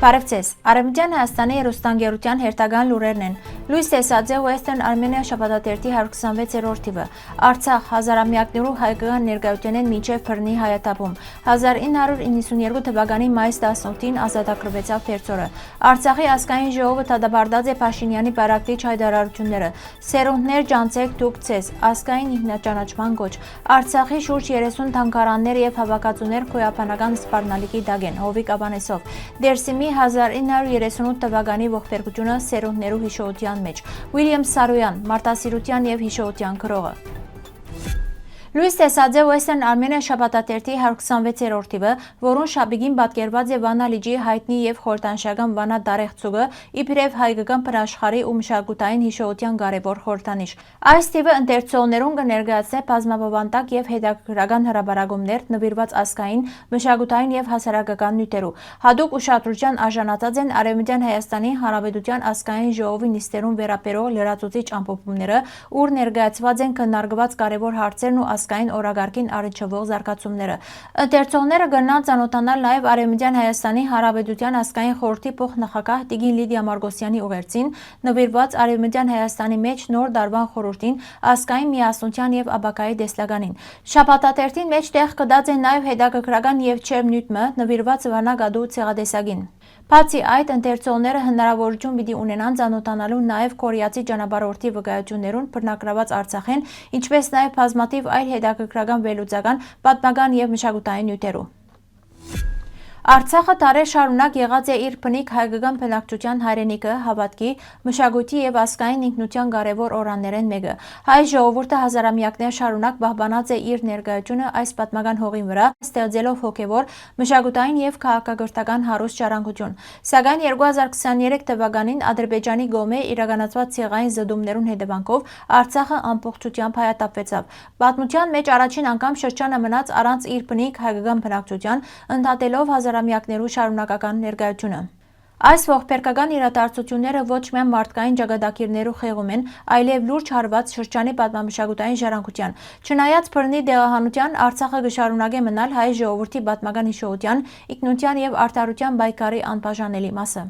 Բարևձեզ, Արևմտյան Հայաստանի հեռուստաընկերության հերթական լուրերն են։ Լույս տեսած է Western Armenia շաբաթաթերթի 126-րդ թիվը։ Արցախ հազարամյակներու հայկական ներկայություն են մինչև Փռնի հայաթափում։ 1992 թվականի մայիս 18-ին ազատագրվեցավ Փերծորը։ Արցախի ազգային ժողովը դադարեցրել է Փաշինյանի բարակտիչ հայտարարությունները։ Սերունդներ ջանցեք դուք ցես, ազգային ինքնաճանաչման գոչ։ Արցախի շուրջ 30 թանգարաններ եւ հավաքածուներ քոյապանական սպառնալիքի դակ են։ Հովիկ Աբանեսով։ Դերսիմի 1938 թվականի ողբերգությունը սերունդներու հիշողության մեջ։ Ուիլյամ Սարոյան, Մարտասիրության եւ հիշողության գրողը։ Լույս տեսած է Western Armenia շաբաթաթերթի 126-րդ թիվը, որոնց շաբիգին պատկերված է Վանա լիճի հայտնի եւ խորհրդանշական Վանա դարեղցուգը, իբրև հայկական փնաշխարհի ու մշակութային հիշողության կարևոր խորհրդանիշ։ Այս թիվը ընթերցողներուն կներկայացնե բազմաբովանդակ եւ հետաքրքրական հրապարակումներ նվիրված ազգային, մշակութային եւ հասարակական նյութերու։ Հadoop ուշադրության արժանացած են Արևմտյան Հայաստանի Հանրապետության ազգային ժողովի նիստերուն վերաբերող լրացուցիչ ամփոփումները, ուր ներկայացված են քննարկված կարևոր հարցերն ու ազգային օրագարկին առնչվող զարգացումները։ Ընթերցողները կգնան ծանոթանալ նաև Արևմտյան Հայաստանի Հանրապետության ազգային խորհրդի փոխնախագահ Տիգին Լիդիա Մարգոսյանի ուղերձին նվիրված Արևմտյան Հայաստանի մեջ նոր դարվան խորհրդին, ազգային միասնության եւ ապագայի տեսլականին։ Շաբաթաթերթին մեջ տեղ կդած է նաև հետաքրքրական եւ չեմ նյութը նվիրված Վանա գադու ցեղատեսակին։ Բացի այդ, ընթերցողները հնարավորություն պիտի ունենան ծանոթանալու նաև կորեացի ճանապարհորդի վկայություններուն բռնակրաված Արցախեն, ինչպես նաև բազմաթիվ այլ հետաքրքրական վերլուծական, պատմական եւ մշակութային նյութերու։ Արցախը տարեր շարունակ եղած է իր բնիկ հայկական բնակչության հայրենիքը, հավատքի, մշակույթի եւ ազգային ինքնության կարևոր օրաններեն մեկը։ Հայ ժողովուրդը հազարամյակներ շարունակ պահպանած է իր ներկայությունը այս պատմական հողին վրա, ստեղծելով հոգեվոր, մշակութային եւ քաղաքակրթական հարուստ ժառանգություն։ Սակայն 2023 թվականին Ադրբեջանի կողմէ իրականացված ցեղային զդումներուն հետևանքով Արցախը ամբողջությամբ հայաթափվեցավ։ Պատմության մեջ առաջին անգամ շրջանը մնաց առանց իր բնիկ հայկական բնակչության, ընդհատելով հազարամյակներու շարունակական ներկայությունը։ Այս ողբերգական իրադարձությունները ոչ միայն մարդկային ճակատագիրներու խեղում են, այլև լուրջ հարված շրջանի պատմամշակութային ժառանգության։ Չնայած Փռնի դեղահանության, Արցախը կշարունակե մնալ հայ ժողովրդի պատմական հիշողության, ինքնության եւ արդարության պայքարի անբաժանելի մասը։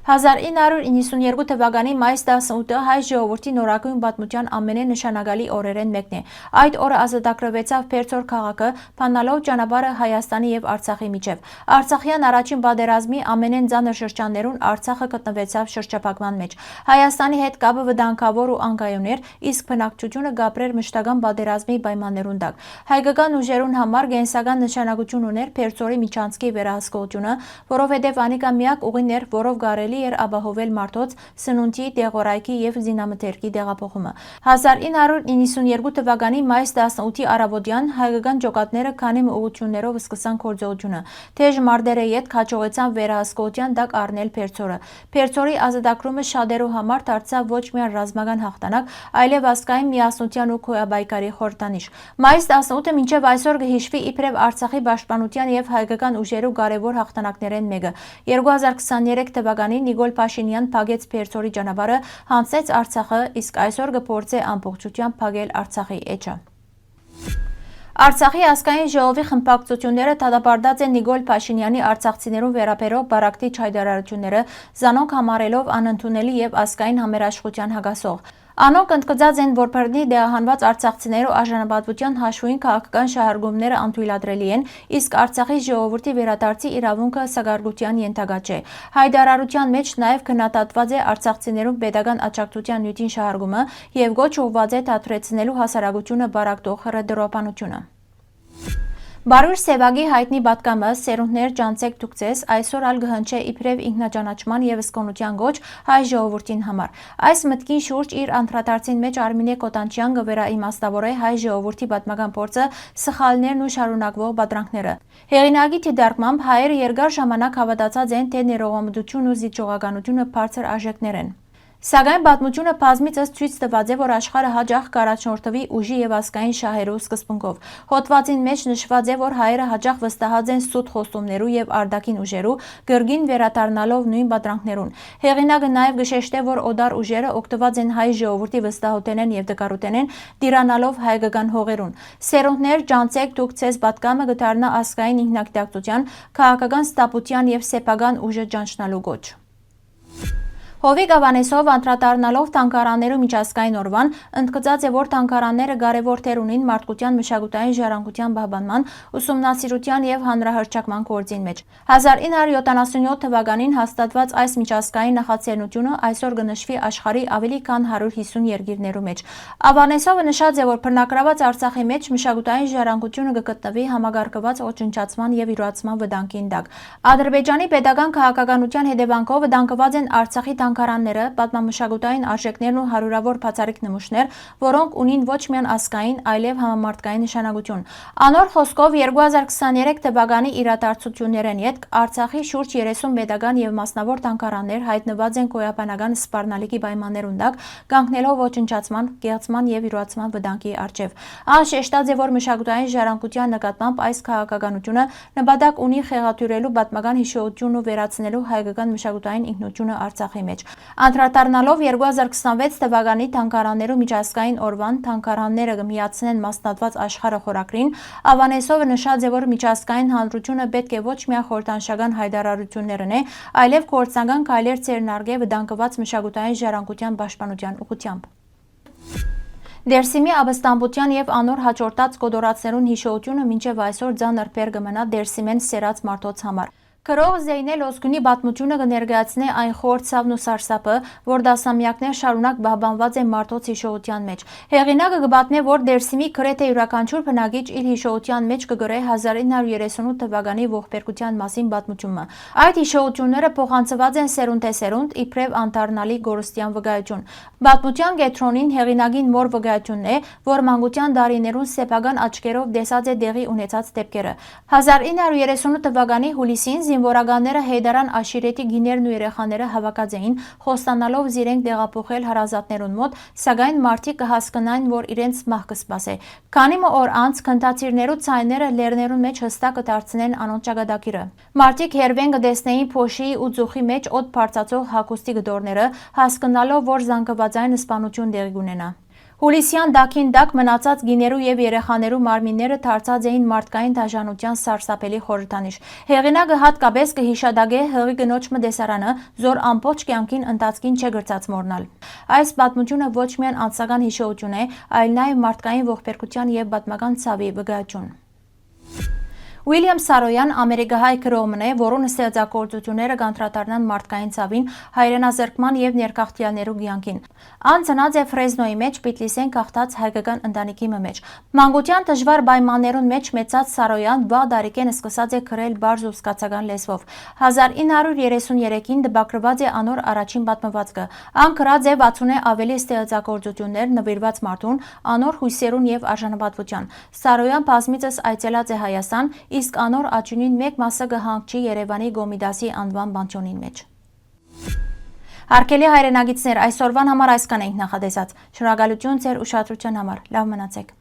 1992 թվականի մայիս 18-ը հայ ժողովրդի նորագույն պատմության ամենանշանակալի օրերեն մեկն է։ Այդ օրը ազատագրվեցավ Փերծոր քաղաքը, փանալով ճանապարհը Հայաստանի եւ Արցախի միջև։ Արցախյան առաջին պատերազմի ամենածանր շրջաններուն Արցախը գտնվեցավ շրջափակման մեջ։ Հայաստանի հետ կապը վտանգավոր ու անկայուն էր, իսկ բնակչությունը գապրեր մշտական պատերազմի պայմաններուն տակ։ Հայկական ուժերուն համար գենսական նշանակություն ուներ Փերծորի միջանցքի վերահսկողությունը, որովհետեւ անիկա միակ ուղին էր, որով կարելի էր ապահովել մարդոց սնունդի, դեղորայքի եւ զինամթերքի տեղափոխումը։ 1992 թվականի մայիս 18-ի առավոտյան հայկական ջոկատները քանի ուղղություններով սկսան գործողությունը։ Թեժ մարտերը յետ քաջողեցան վերահսկողության տակ առնել Փերծորը։ Փերծորի ազատագրումը շատերու համար դարձավ ոչ միայն ռազմական հաղթանակ, այլև ազգային միասնության ու քոյաբայկարի խորհրդանիշ։ Մայիս 18-ը մինչև այսօր կհիշվի իբրև Արցախի պաշտպանության եւ հայկական ուժերու կարևոր հաղթանակներեն մեկը։ 2023 թվականին Նիկոլ Փաշինյան փակեց Փերծորի ճանապարհը, հանձնեց Արցախը, իսկ այսօր կփորձե ամբողջությամբ փակել Արցախի էջը։ Արցախի ազգային ժողովի խմբակցությունները դատապարտած են Նիկոլ Փաշինյանի արցախցիներուն վերաբերող բարակտիչ հայտարարությունները, զանոնք համարելով անընդունելի եւ ազգային համերաշխության հակասող։ Անոնք ընդգծած են, որ Փռնի դեղահանված արցախցիներու արժանապատվության հաշվին քաղաքական շահարկումները անթույլատրելի են, իսկ Արցախի ժողովրդի վերադարձի իրավունքը սակարկության ենթակա չէ։ Հայտարարության մեջ նաև քննադատված է արցախցիներուն պետական աջակցության նյութին շահարկումը եւ գոչ ուղղված է դադարեցնելու հասարակությունը բարակտող հրդեհապանությունը։ Բարույր Սևագի հայտնի պատգամը «Սերունդներ ջանցեք դուք ցես» այսօր ալ կհնչե իբրև ինքնաճանաչման եւ զգոնության գոչ հայ ժողովրդին համար։ Այս մտքին շուրջ իր անդրադարձին մեջ Արմինե Կոտանչյան կվերաիմաստավորե հայ ժողովրդի պատմական փորձը, սխալներն ու շարունակվող բադրանքները։ Հեղինակի թիդարկմամբ հայերը երկար ժամանակ հավատացած են, թե ներողամտություն ու զիջողականությունը բարձր արժեքներ են։ Սակայն պատմությունը բազմիցս ցույց տված է, որ աշխարհը հաճախ կառաջնորդվի ուժի եւ ազգային շահերու սկզբունքով։ Հոդվածին մեջ նշված է, որ հայերը հաճախ վստահած են սուտ խոստումներու եւ արտաքին ուժերու, գրգին վերադառնալով նույն պատրանքներուն։ Հեղինակը նաեւ գշեշտե, որ օդար ուժերը օգտված են հայ ժողովրդի վստահութենեն եւ դկարութենեն, դիրանալով հայկական հողերուն։ Սերունդներ, ջանցեք, դուք ցես պատկամը գտարնա ազգային ինքնագիտակցության, քաղաքական ստապության եւ սեփական ուժը ճանչնալու գոչ։ Հովիկ Ավանեսով անդրադառնալով թանգարաններու միջազգային օրվան, ընդգծած է, որ թանգարանները կարևոր դեր ունին մարդկության մշակութային ժառանգության պահպանման, ուսումնասիրության եւ հանրահռչակման գործին մեջ։ 1977 թվականին հաստատված այս միջազգային նախաձեռնությունը այսօր կնշվի աշխարհի ավելի քան 150 երկիրներու մեջ։ Ավանեսովը նշած է, որ բռնակրաված Արցախի մեջ մշակութային ժառանգությունը կգտնվի համագարկված ոչնչացման եւ յուրացման վտանգին տակ։ Ադրբեջանի պետական քաղաքականության հետևանքով վտանգված են Արցախի թանգարանները, պատմամշակութային արժեքներն ու հարյուրավոր բացառիկ նմուշներ, որոնք ունին ոչ միայն ազգային, այլև համամարտկային նշանակություն։ Անոր խոսքով 2023 թվականի իրադարձություններն յետք Արցախի շուրջ 30 պետական եւ մասնավոր թանգարաններ հայտնված են գոյաբանական սպառնալիքի պայմաններուն տակ, կանգնելով ոչնչացման, կեղծման եւ յուրացման վտանգի առջեւ։ Շեշտած է, որ մշակութային ժառանգության նկատմամբ այս քաղաքականությունը նպատակ ունի խեղաթյուրելու պատմական հիշողությունն ու վերացնելու հայկական մշակութային ինքնությունը Արցախի մեջ։ Անդրադառնալով 2026 թվականի թանգարաններու միջազգային օրվան թանգարանները կմիացնեն մասնատված աշխարհը խորագրին, Ավանեսովը նշած է, որ միջազգային հանրությունը պետք է ոչ միայն խորհրդանշական հայտարարություններն է, այլև գործնական քայլեր ձեռնարկե վտանգված մշակութային ժառանգության պաշտպանության ուղղությամբ։ Դերսիմի ապստամբության եւ անոր հաջորդած կոտորածներուն հիշողությունը մինչեւ այսօր ծանր բեր կմնա Դերսիմեն սերած մարդոց համար։ Գրող Զեյնել Օզգունի պատմությունը կներկայացնե այն խոր ցավն ու սարսափը, որ դասամյակներ շարունակ պահպանված է մարդոց հիշողության մեջ։ Հեղինակը կպատնե, որ Դերսիմի գրեթե յուրաքանչյուր բնակիչ իր հիշողության մեջ կգրե 1938 թվականի ողբերգության մասին պատմությունը։ Այդ հիշողությունները փոխանցված են սերունդ իբրև անդառնալի գորստյան վկայություն։ Պատմության կենտրոնին հեղինակին մոր վկայությունն է, որ մանկության տարիներուն սեփական աչքերով տեսած է դեղի ունեցած դեպքերը։ 1938 թվականի հուլիսին զինվորականները Հեյդարան Աշիրետի գիներն ու երեխաները հավաքած էին, խոստանալով զիրենք տեղափոխել հարազատներուն մոտ, սակայն մարդիկ կհասկանային, որ իրենց մահ կսպասե։ Քանի օր անց քննադատիրներու ցայները լեռներուն մեջ հստակ կդարձնեն անոնց ճակատագիրը։ Մարդիկ հերվեն կտեսնեին փոշի ու ծուխի մեջ օդ բարձացող հագուստի գդորները, հասկանալով, որ զանգվածային սպանություն տեղի կունենա։ Հուլիսյան դաքին տակ մնացած գիներու եւ երեխաներու մարմինները դարձած էին մարդկային դաժանության սարսափելի խորհրդանիշ։ Հեղինակը հատկապես կհիշադակե հղի կնոջ մտեսարանը, զոր ամբողջ կյանքին ընթացքին չէ գրծած մոռնալ։ Այս պատմությունը ոչ միայն անձնական հիշողություն է, այլ նաեւ մարդկային ողբերգության եւ պատմական ցավի վկայություն։ Ուիլյամ Սարոյան ամերիկահայ գրողն է, որուն ստեղծագործությունները կանդրադառնան մարդկային ցավին, հայրենազրկման եւ ներգաղթյալներու կյանքին։ Ան ծնած է Ֆրեզնոյի մեջ Պիտլիսեն քաղտած հայկական ընտանիքի մեջ։ Մանկության դժվար պայմաններուն մեջ մեծած Սարոյան վաղ տարիքեն սկսած է գրել բարձ ու սկացական լեզվով։ 1933-ին տպագրված է անոր առաջին պատմվածքը։ Ան գրած է 60-ը ավելի ստեղծագործություններ նվիրված մարդուն, անոր հույսերուն եւ արժանապատվության։ Սարոյան բազմիցս այցելած է Հայաստան, իսկ անոր աճյունին մեկ մասը կհանգչի Երևանի Գոմիդասի անվան բանջոնին մեջ։ Հարգելի հայրենագիտներ, այսօրվան համար այսքան ենք նախատեսած։ Շնորհակալություն ձեր ուշադրության համար։ Լավ մնացեք։